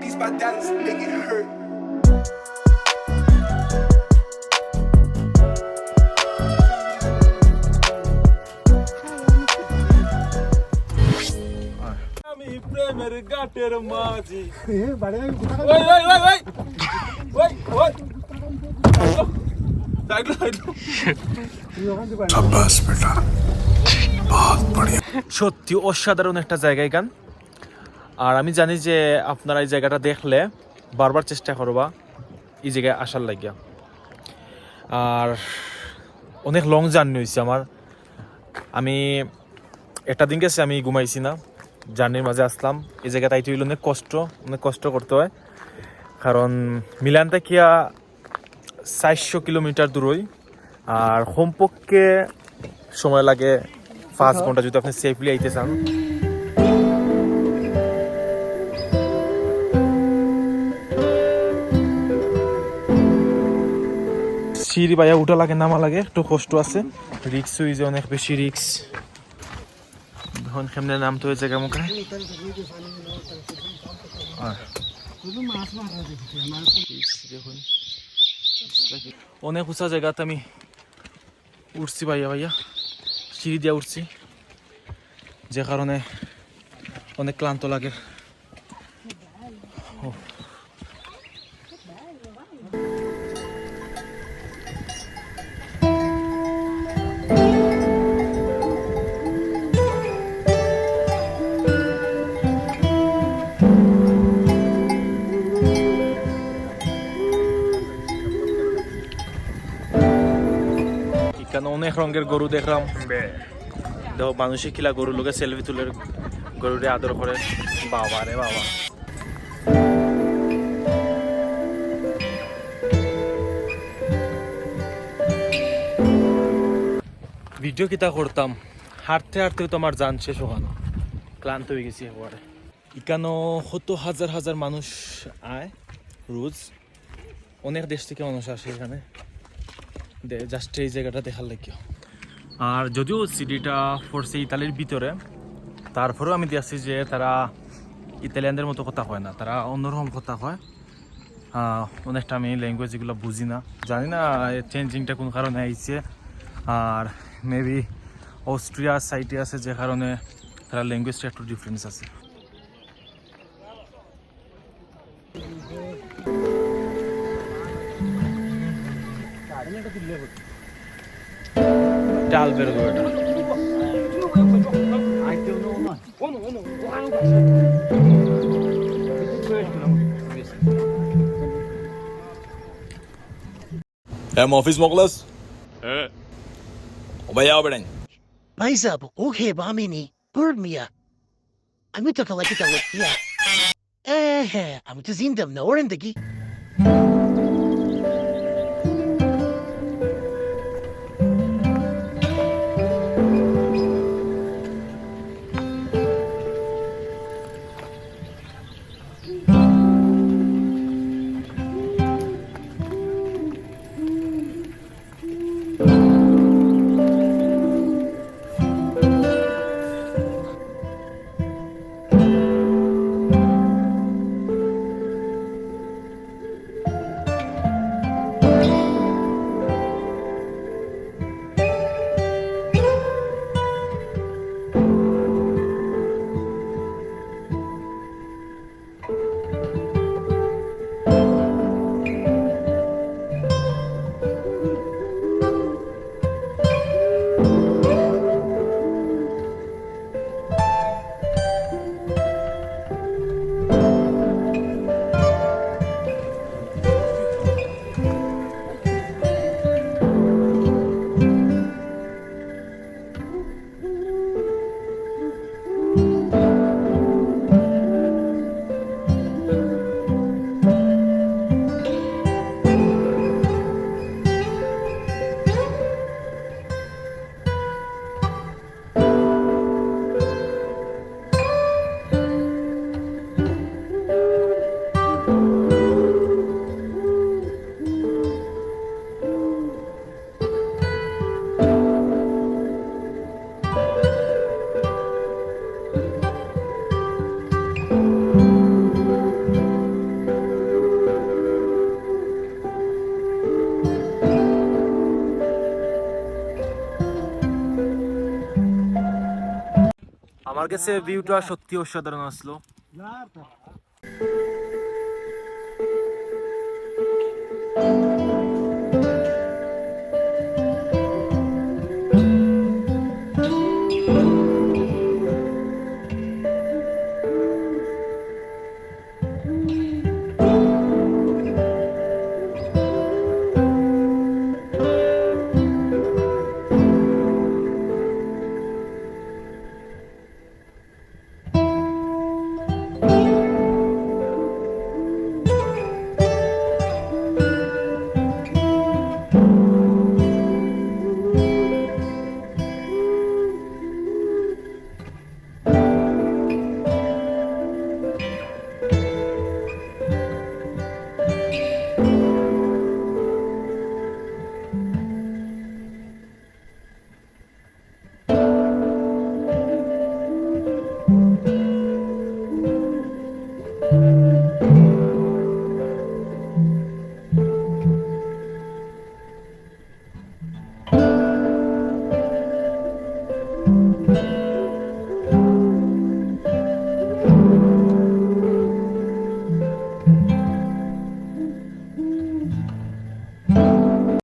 These my dollars make it hurt. আমি প্রেমের গাটের মাঝি বাড়ি ওই ওই ওই ওই ওই ওই সাইডলো সাইডলো शाबाश बेटा बहुत बढ़िया সত্যি অসাধারণ একটা জায়গা এখান। আর আমি জানি যে আপনারা এই জায়গাটা দেখলে বারবার চেষ্টা করবা এই জায়গায় আসার লাগিয়া। আর অনেক লং জার্নি হয়েছে আমার। আমি একটা দিন গেছে আমি ঘুমাইছি না, জার্নির মাঝে আসলাম। এই জায়গাটা আইতে হইলে অনেক কষ্ট করতে হয়, কারণ মিলান থেকে 400 কিলোমিটার দূরই। আর কমপক্ষে সময় লাগে 5 ঘন্টা যদি আপনি সেফলি আইতে চান। সিঁড়ি বাইয়া উঠা লাগে নামা লাগে, একটু কষ্ট আছে, রিক্স হয়ে যায়, অনেক বেশি রিক্স। এখন কেমনে নামতে হয়েছে কেমন দেখুন, অনেক উঁচা জায়গাতে আমি উঠছি ভাইয়া সিঁড়ি দিয়ে উঠছি, যে কারণে অনেক ক্লান্ত লাগে। এখানে অনেক রঙের গরু দেখলাম। দেখো মানুষে কিলা গরু লোকে সেলফি তুলে গরুরে আদর করে। বাবা রে বাবা, ভিডিও কিতা করতাম, হাঁটতে হাঁটতেও তো আমার জান শেষ ওখানে, ক্লান্ত হয়ে গেছি এবারে। এখানেও কত হাজার হাজার মানুষ আয় রোজ, অনেক দেশ থেকে মানুষ আসে এখানে জাস্ট এই জায়গাটা দেখার লাগিও। আর যদিও সিটিটা পড়ছে ইতালির ভিতরে, তারপরেও আমি দেখছি যে তারা ইতালিয়ানদের মতো কথা হয় না, তারা অন্যরকম কথা হয়। অনেকটা আমি ল্যাঙ্গুয়েজ এগুলো বুঝি না, জানি না চেঞ্জিংটা কোন কারণে আইছে। আর মেবি অস্ট্রিয়া সাইটে আছে, যে কারণে তারা ল্যাঙ্গুয়েজটা একটু ডিফারেন্স আছে। ডাল বের করে এটা Office Moglas? Bayağı öğren. Maysa bu okey bamini. Görmüyor. আমি তো kalaki talık ya. আমি তো জিন্দাম না ওরেন্দকি. আমার কাছে ভিউটা সত্যি অসাধারণ আসলো।